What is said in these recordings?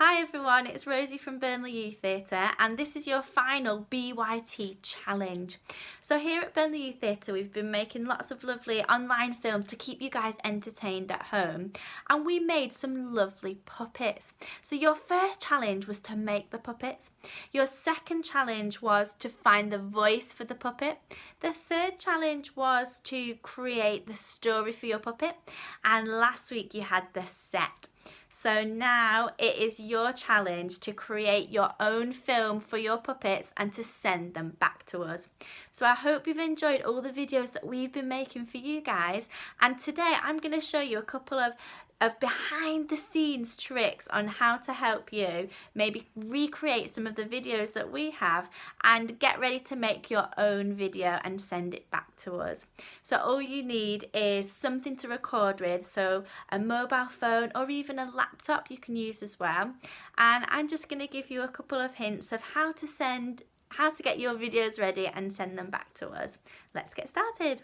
Hi everyone, it's Rosie from Burnley Youth Theatre and this is your final BYT challenge. So here at Burnley Youth Theatre we've been making lots of lovely online films to keep you guys entertained at home, and we made some lovely puppets. So your first challenge was to make the puppets. Your second challenge was to find the voice for the puppet. The third challenge was to create the story for your puppet, and last week you had the set. So now it is your challenge to create your own film for your puppets and to send them back to us. So I hope you've enjoyed all the videos that we've been making for you guys, and today I'm going to show you a couple of behind the scenes tricks on how to help you maybe recreate some of the videos that we have and get ready to make your own video and send it back to us. So all you need is something to record with, so a mobile phone or even a laptop you can use as well, and I'm just going to give you a couple of hints of how to get your videos ready and send them back to us. Let's get started.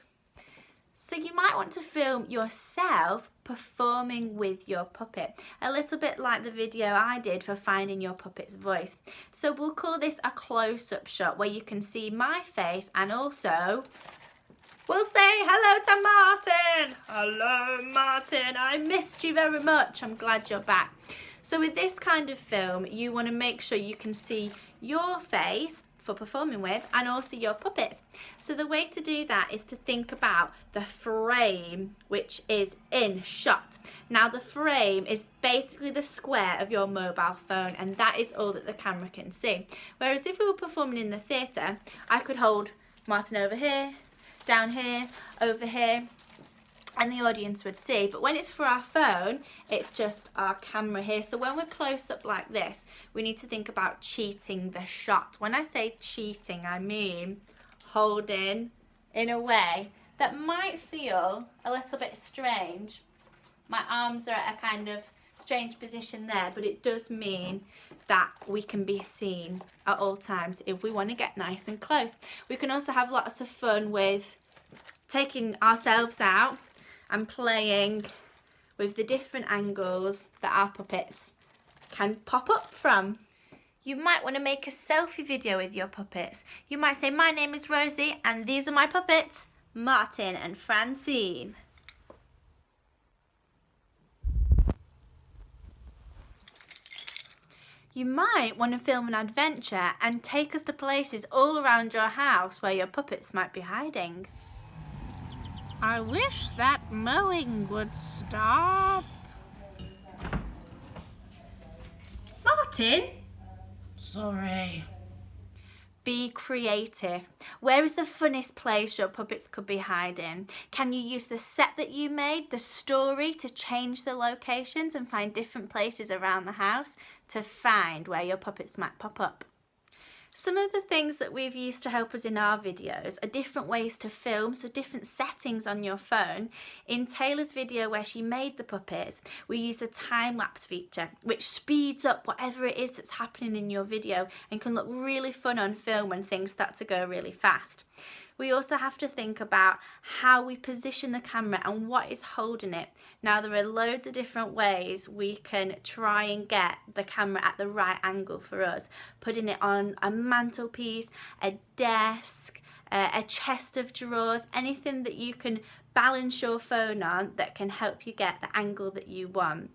So you might want to film yourself performing with your puppet, a little bit like the video I did for finding your puppet's voice. So we'll call this a close-up shot where you can see my face, and also we'll say hello to Martin. Hello Martin, I missed you very much. I'm glad you're back. So with this kind of film, you want to make sure you can see your face for performing with and also your puppets. So the way to do that is to think about the frame which is in shot. Now the frame is basically the square of your mobile phone, and that is all that the camera can see. Whereas if we were performing in the theatre, I could hold Martin over here, down here, over here, and the audience would see. But when it's for our phone, it's just our camera here. So when we're close up like this, we need to think about cheating the shot. When I say cheating, I mean holding in a way that might feel a little bit strange. My arms are at a kind of strange position there, but it does mean that we can be seen at all times if we want to get nice and close. We can also have lots of fun with taking ourselves out and playing with the different angles that our puppets can pop up from. You might want to make a selfie video with your puppets. You might say, my name is Rosie and these are my puppets, Martin and Francine. You might want to film an adventure and take us to places all around your house where your puppets might be hiding. I wish that mowing would stop. Martin? Sorry. Be creative. Where is the funnest place your puppets could be hiding? Can you use the set that you made, the story, to change the locations and find different places around the house to find where your puppets might pop up? Some of the things that we've used to help us in our videos are different ways to film, so different settings on your phone. In Taylor's video where she made the puppets, we use the time-lapse feature, which speeds up whatever it is that's happening in your video and can look really fun on film when things start to go really fast. We also have to think about how we position the camera and what is holding it. Now there are loads of different ways we can try and get the camera at the right angle for us. Putting it on a mantelpiece, a desk, a chest of drawers, anything that you can balance your phone on that can help you get the angle that you want.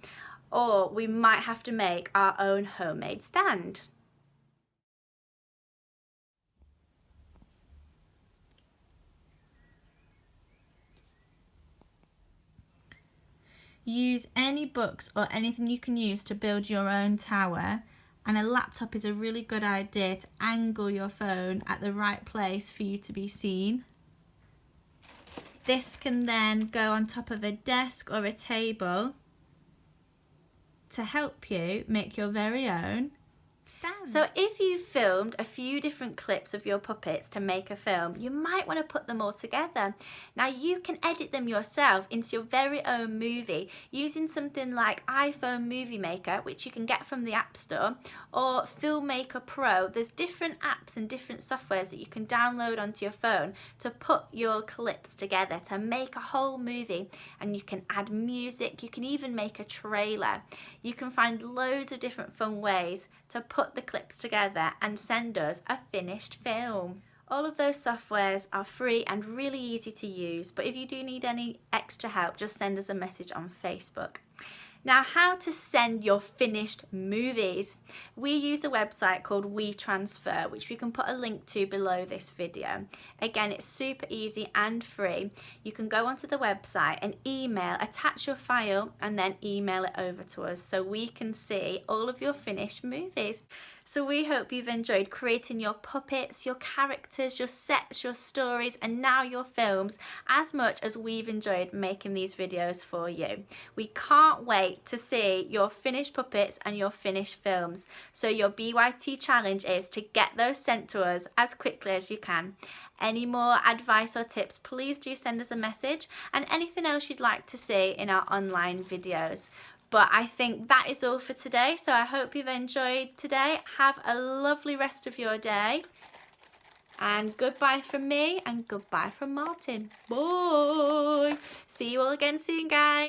Or we might have to make our own homemade stand. Use any books or anything you can use to build your own tower, and a laptop is a really good idea to angle your phone at the right place for you to be seen. This can then go on top of a desk or a table to help you make your very own So if you've filmed a few different clips of your puppets to make a film, you might want to put them all together. Now you can edit them yourself into your very own movie using something like iPhone Movie Maker, which you can get from the App Store, or Filmmaker Pro. There's different apps and different softwares that you can download onto your phone to put your clips together to make a whole movie, and you can add music, you can even make a trailer. You can find loads of different fun ways to put the clips together and send us a finished film. All of those softwares are free and really easy to use, but if you do need any extra help, just send us a message on Facebook. Now, how to send your finished movies. We use a website called WeTransfer, which we can put a link to below this video. Again, it's super easy and free. You can go onto the website and attach your file and then email it over to us so we can see all of your finished movies. So we hope you've enjoyed creating your puppets, your characters, your sets, your stories, and now your films as much as we've enjoyed making these videos for you. We can't wait to see your finished puppets and your finished films. So your BYT challenge is to get those sent to us as quickly as you can. Any more advice or tips, please do send us a message, and anything else you'd like to see in our online videos. But I think that is all for today. So I hope you've enjoyed today. Have a lovely rest of your day. And goodbye from me and goodbye from Martin. Bye. See you all again soon, guys.